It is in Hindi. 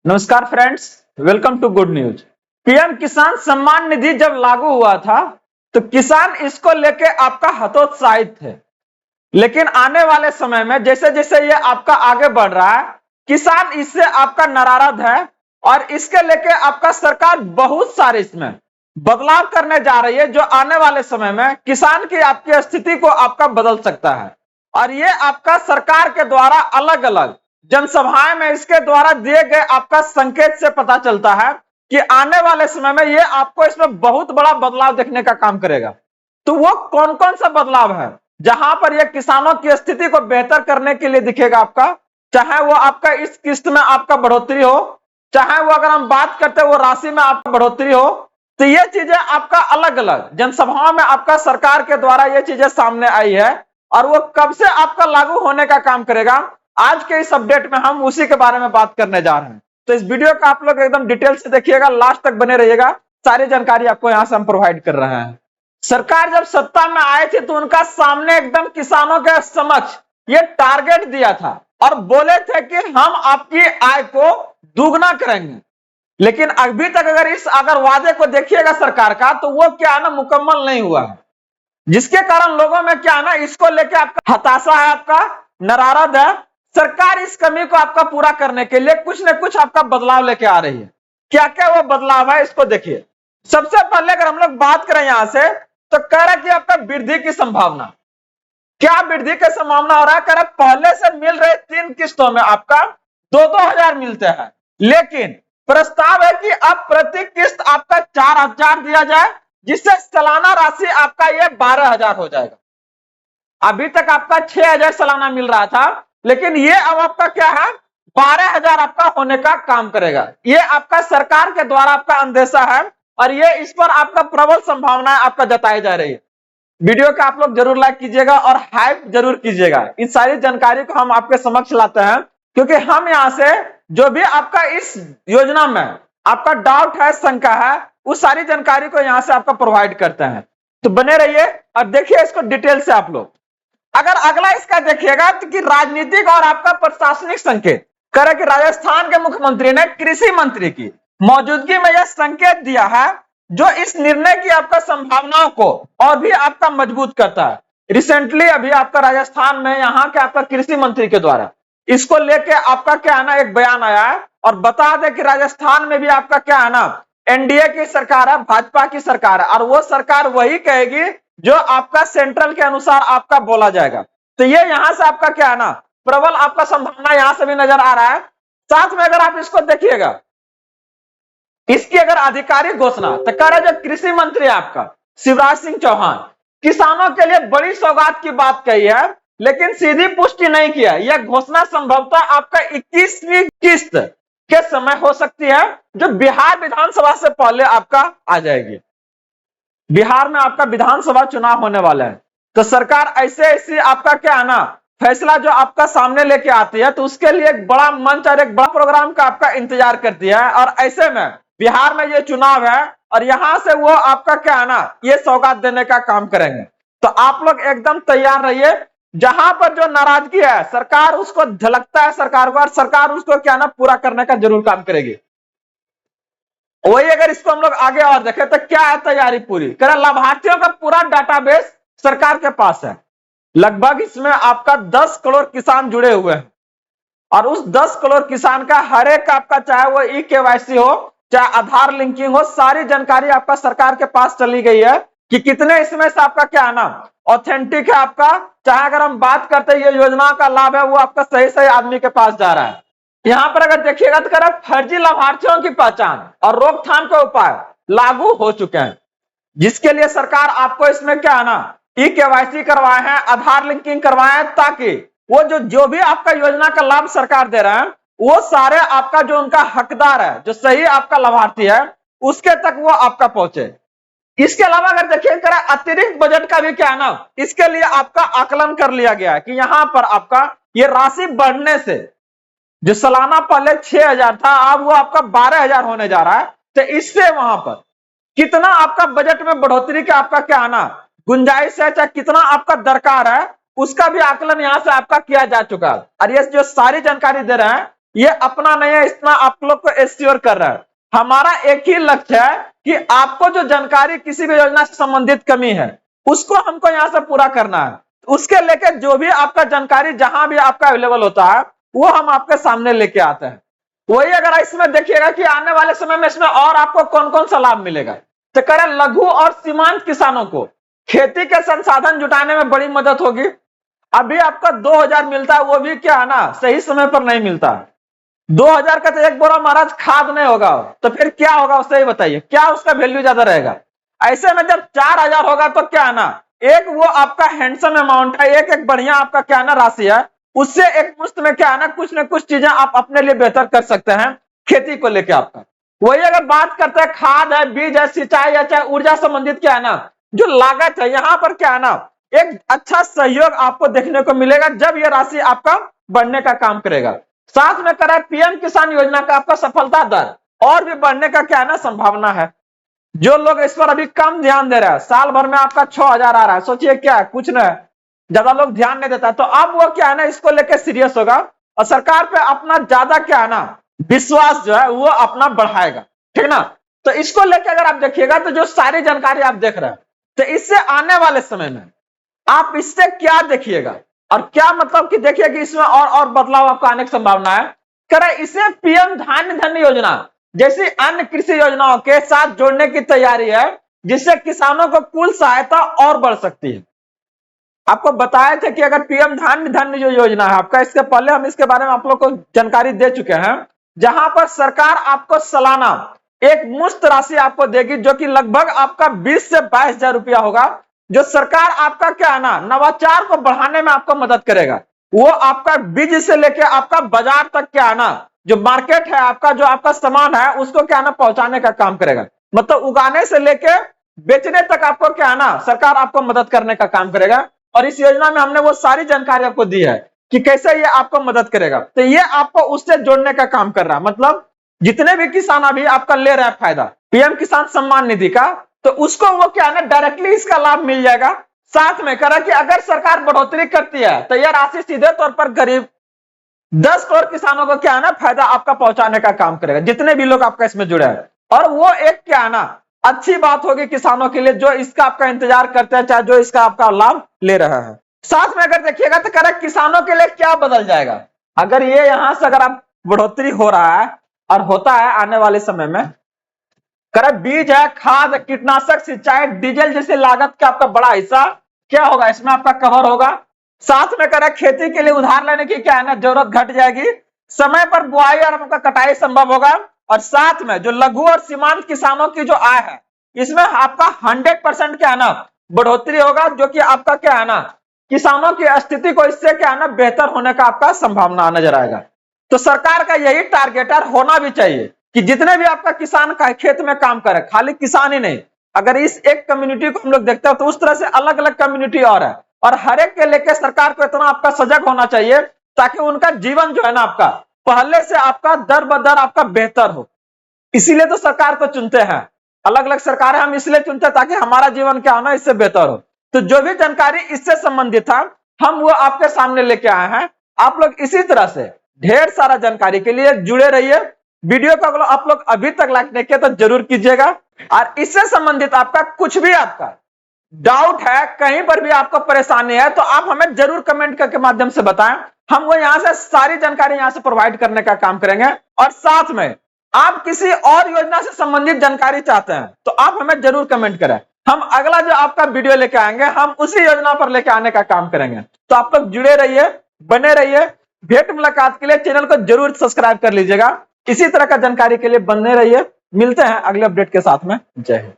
नमस्कार friends, welcome to good news. PM Kisan Samman निधि जब लागू हुआ था तो किसान इसको लेके आपका हतोत्साहित थे। लेकिन आने वाले समय में जैसे जैसे ये आपका आगे बढ़ रहा है, किसान इससे आपका नाराज है और इसके लेके आपका सरकार बहुत सारे इसमें बदलाव करने जा रही है, जो आने वाले समय में किसान की आपकी स्थिति को आपका बदल सकता है। और ये आपका सरकार के द्वारा अलग अलग जनसभाएं में इसके द्वारा दिए गए आपका संकेत से पता चलता है कि आने वाले समय में ये आपको इसमें बहुत बड़ा बदलाव देखने का काम करेगा। तो वो कौन कौन सा बदलाव है जहां पर ये किसानों की स्थिति को बेहतर करने के लिए दिखेगा आपका, चाहे वो आपका इस किस्त में आपका बढ़ोतरी हो, चाहे वो अगर हम बात करते हैं वो राशि में आपका बढ़ोतरी हो, तो ये चीजें आपका अलग अलग जनसभाओं में आपका सरकार के द्वारा ये चीजें सामने आई है। और वो कब से आपका लागू होने का काम करेगा, आज के इस अपडेट में हम उसी के बारे में बात करने जा रहे हैं। तो इस वीडियो को आप लोग एकदम डिटेल से देखिएगा, लास्ट तक बने रहिएगा, सारी जानकारी आपको यहाँ से हम प्रोवाइड कर रहे हैं। सरकार जब सत्ता में आए थे तो उनका सामने एकदम किसानों के समक्ष ये टारगेट दिया था और बोले थे कि हम आपकी आय को दुगना करेंगे। लेकिन अभी तक अगर वादे को देखिएगा सरकार का, तो वो क्या है ना, मुकम्मल नहीं हुआ है, जिसके कारण लोगों में क्या है ना, इसको लेके आपका हताशा है, आपका नाराज है। सरकार इस कमी को आपका पूरा करने के लिए कुछ न कुछ आपका बदलाव लेके आ रही है। क्या क्या वो बदलाव है, इसको देखिए। सबसे पहले अगर हम लोग बात करें यहां से, तो कह रहा है कि आपका वृद्धि की संभावना, क्या वृद्धि की संभावना हो रहा है, कह रहा पहले से मिल रहे 3 किस्तों में आपका 2-2 हजार मिलते हैं, लेकिन प्रस्ताव है कि अब प्रति किस्त आपका 4 हजार दिया जाए, जिससे सालाना राशि आपका ये 12 हजार हो जाएगा। अभी तक आपका 6 हजार सालाना मिल रहा था, लेकिन ये अब आपका क्या है, 12 हजार आपका होने का काम करेगा। ये आपका सरकार के द्वारा आपका अंदेशा है और ये इस पर आपका प्रबल संभावना आपका जताई जा रही है। वीडियो को आप लोग जरूर लाइक कीजिएगा और हाइप जरूर कीजिएगा। इस सारी जानकारी को हम आपके समक्ष लाते हैं क्योंकि हम यहाँ से जो भी आपका इस योजना में आपका डाउट है, शंका है, उस सारी जानकारी को यहाँ से आपका प्रोवाइड करते हैं। तो बने रहिए और देखिए इसको डिटेल से आप लोग। अगर अगला इसका देखिएगा तो कि राजनीतिक और आपका प्रशासनिक संकेत, करे कि राजस्थान के मुख्यमंत्री ने कृषि मंत्री की मौजूदगी में यह संकेत दिया है, जो इस निर्णय की आपका संभावनाओं को और भी आपका मजबूत करता है। रिसेंटली अभी आपका राजस्थान में यहाँ के आपका कृषि मंत्री के द्वारा इसको लेके आपका क्या है ना, एक बयान आया है। और बता दें कि राजस्थान में भी आपका क्या है ना, एनडीए की सरकार है, भाजपा की सरकार है, और वो सरकार वही कहेगी जो आपका सेंट्रल के अनुसार आपका बोला जाएगा। तो ये यहां से आपका क्या है ना, प्रबल आपका संभावना यहां से भी नजर आ रहा है। साथ में अगर आप इसको देखिएगा, इसकी अगर आधिकारिक घोषणा तो कह रहे जो कृषि मंत्री आपका शिवराज सिंह चौहान किसानों के लिए बड़ी सौगात की बात कही है, लेकिन सीधी पुष्टि नहीं किया। यह घोषणा संभवतः आपका 21वीं किस्त के समय हो सकती है, जो बिहार विधानसभा से पहले आपका आ जाएगी। बिहार में आपका विधानसभा चुनाव होने वाला है, तो सरकार ऐसे ऐसी आपका क्या है ना, फैसला जो आपका सामने लेके आती है, तो उसके लिए एक बड़ा मंच और एक बड़ा प्रोग्राम का आपका इंतजार करती है। और ऐसे में बिहार में ये चुनाव है और यहां से वो आपका क्या है ना, ये सौगात देने का काम करेंगे। तो आप लोग एकदम तैयार रहिए। जहां पर जो नाराजगी है, सरकार उसको झलकता है सरकार को, और सरकार उसको क्या ना पूरा करने का जरूर काम करेगी। वही अगर इसको हम लोग आगे और देखें तो क्या है तैयारी पूरी, कह लाभार्थियों का पूरा डाटाबेस सरकार के पास है। लगभग इसमें आपका 10 करोड़ किसान जुड़े हुए हैं और उस 10 करोड़ किसान का हर एक आपका, चाहे वो ई-केवाईसी हो, चाहे आधार लिंकिंग हो, सारी जानकारी आपका सरकार के पास चली गई है कि कितने इसमें से आपका क्या है ना ऑथेंटिक है आपका। चाहे अगर हम बात करते हैं ये योजना का लाभ है, वो आपका सही सही आदमी के पास जा रहा है। यहां पर अगर देखिएगा तो कह रहा फर्जी लाभार्थियों की पहचान और रोकथाम के उपाय लागू हो चुके हैं, जिसके लिए सरकार आपको इसमें क्या है ना, ई-केवाईसी करवाए हैं, आधार लिंकिंग करवाए हैं, ताकि वो जो भी आपका योजना का लाभ सरकार दे रहे हैं, वो सारे आपका जो उनका हकदार है, जो सही आपका लाभार्थी है, उसके तक वो आपका पहुंचे। इसके अलावा अगर देखिए अतिरिक्त बजट का भी क्या है ना, इसके लिए आपका आकलन कर लिया गया है कि यहां पर आपका ये राशि बढ़ने से, जो सालाना पहले 6 हजार था, अब वो आपका 12 हजार होने जा रहा है। तो इससे वहां पर कितना आपका बजट में बढ़ोतरी का आपका क्या है ना गुंजाइश है, चाहे कितना आपका दरकार है, उसका भी आकलन यहां से आपका किया जा चुका है। और ये जो सारी जानकारी दे रहे हैं, ये अपना नहीं है, इतना आप लोग को एश्योर कर रहा है। हमारा एक ही लक्ष्य है कि आपको जो जानकारी किसी भी योजना से संबंधित कमी है उसको हमको यहाँ से पूरा करना है। उसके लेके जो भी आपका जानकारी जहां भी आपका अवेलेबल होता है वो हम आपके सामने लेके आते हैं। वही अगर इसमें देखिएगा कि आने वाले समय में इसमें और आपको कौन कौन सा लाभ मिलेगा, तो कह रहे लघु और सीमांत किसानों को खेती के संसाधन जुटाने में बड़ी मदद होगी। अभी आपका 2000 मिलता है, वो भी क्या है ना सही समय पर नहीं मिलता। 2000 का तो एक बोरा महाराज खाद नहीं होगा, तो फिर क्या होगा उससे ही बताइए, क्या उसका वैल्यू ज्यादा रहेगा। ऐसे में जब 4000 होगा तो क्या है ना, एक वो आपका हैंडसम अमाउंट है, एक बढ़िया आपका क्या है ना राशि है, उससे एक मुश्त में क्या है ना कुछ चीजें आप अपने लिए बेहतर कर सकते हैं खेती को लेकर आपका। वही अगर बात करते हैं खाद है, बीज है, सिंचाई है, चाहे ऊर्जा संबंधित क्या है ना जो लागत है, यहाँ पर क्या है ना एक अच्छा सहयोग आपको देखने को मिलेगा जब ये राशि आपका बढ़ने का काम करेगा। साथ में करा पीएम किसान योजना का आपका सफलता दर और भी बढ़ने का क्या है ना संभावना है। जो लोग इस पर अभी कम ध्यान दे रहे हैं, साल भर में आपका 6000 आ रहा है, सोचिए क्या है, कुछ नहीं, ज्यादा लोग ध्यान नहीं देता, तो अब वो क्या है ना इसको लेकर सीरियस होगा और सरकार पे अपना ज्यादा क्या है ना विश्वास जो है वो अपना बढ़ाएगा, ठीक ना। तो इसको लेकर अगर आप देखिएगा तो जो सारी जानकारी आप देख रहे हैं, तो इससे आने वाले समय में आप इससे क्या देखिएगा और क्या मतलब कि देखिए कि इसमें और बदलाव आपको आने की संभावना है। करे इसे पीएम धान्य धन योजना जैसी अन्य कृषि योजनाओं के साथ जोड़ने की तैयारी है, जिससे किसानों को कुल सहायता और बढ़ सकती है। आपको बताया था कि अगर पीएम धान्य धन जो योजना है आपका, इसके पहले हम इसके बारे में आप लोग को जानकारी दे चुके हैं, जहां पर सरकार आपको सालाना एक मुश्त राशि आपको देगी जो कि लगभग आपका 20 से 22,000 रुपया होगा, जो सरकार आपका क्या है ना नवाचार को बढ़ाने में आपको मदद करेगा। वो आपका बीज से लेके आपका बाजार तक क्या है ना जो मार्केट है आपका, जो आपका सामान है उसको क्या है ना पहुंचाने का काम करेगा। मतलब उगाने से लेके बेचने तक आपको क्या है ना सरकार आपको मदद करने का काम करेगा। और इस योजना में हमने वो सारी जानकारी आपको दी है कि कैसे ये आपको मदद करेगा। तो ये आपको उससे जोड़ने का काम कर रहा है। मतलब जितने भी किसान अभी आपका ले रहा है फायदा पीएम किसान सम्मान निधि का, तो उसको वो क्या है ना डायरेक्टली इसका लाभ मिल जाएगा। साथ में करा कि अगर सरकार बढ़ोतरी करती है तो यह राशि सीधे तौर पर गरीब 10 करोड़ किसानों को क्या है ना फायदा आपका पहुंचाने का काम करेगा, जितने भी लोग आपका इसमें जुड़े हैं। और वो एक क्या है ना अच्छी बात होगी किसानों के लिए जो इसका आपका इंतजार करते हैं, चाहे जो इसका आपका लाभ ले रहा है। साथ में अगर देखिएगा तो करेक्ट किसानों के लिए क्या बदल जाएगा अगर ये यहां से अगर आप बढ़ोतरी हो रहा है और होता है आने वाले समय में। करेक्ट बीज है, खाद, कीटनाशक, सिंचाई, डीजल जैसे लागत का आपका बड़ा हिस्सा क्या होगा इसमें आपका कवर होगा। साथ में करेक्ट खेती के लिए उधार लेने की क्या है ना जरूरत घट जाएगी, समय पर बुआई और आपका कटाई संभव होगा। और साथ में जो लघु और सीमांत किसानों की जो आय है इसमें आपका 100% क्या है ना बढ़ोतरी होगा, जो कि आपका क्या है ना किसानों की स्थिति को इससे क्या है ना बेहतर होने का आपका संभावना नजर आएगा। तो सरकार का यही टारगेट होना भी चाहिए कि जितने भी आपका किसान का खेत में काम करे, खाली किसान ही नहीं, अगर इस एक कम्युनिटी को हम लोग देखते हैं तो उस तरह से अलग अलग कम्युनिटी और है, और हर एक के लेके सरकार को इतना आपका सजग होना चाहिए ताकि उनका जीवन जो है ना आपका पहले से आपका दर बदर आपका बेहतर हो। इसीलिए तो सरकार को चुनते हैं, अलग अलग सरकारें हम इसलिए चुनते हैं ताकि हमारा जीवन क्या होना इससे बेहतर हो। तो जो भी जानकारी इससे संबंधित था हम वो आपके सामने लेके आए हैं। आप लोग इसी तरह से ढेर सारा जानकारी के लिए जुड़े रहिए। वीडियो को अगर आप लोग अभी तक लाइक नहीं किया तो जरूर कीजिएगा, और इससे संबंधित आपका कुछ भी आपका डाउट है, कहीं पर भी आपको परेशानी है, तो आप हमें जरूर कमेंट करके माध्यम से बताएं। हम वो यहां से सारी जानकारी यहां से प्रोवाइड करने का काम करेंगे। और साथ में आप किसी और योजना से संबंधित जानकारी चाहते हैं तो आप हमें जरूर कमेंट करें, हम अगला जो आपका वीडियो लेके आएंगे हम उसी योजना पर लेके आने का काम करेंगे। तो आप लोग जुड़े रहिए, बने रहिए। भेंट मुलाकात के लिए चैनल को जरूर सब्सक्राइब कर लीजिएगा। इसी तरह का जानकारी के लिए बने रहिए। मिलते हैं अगले अपडेट के साथ में। जय हिंद।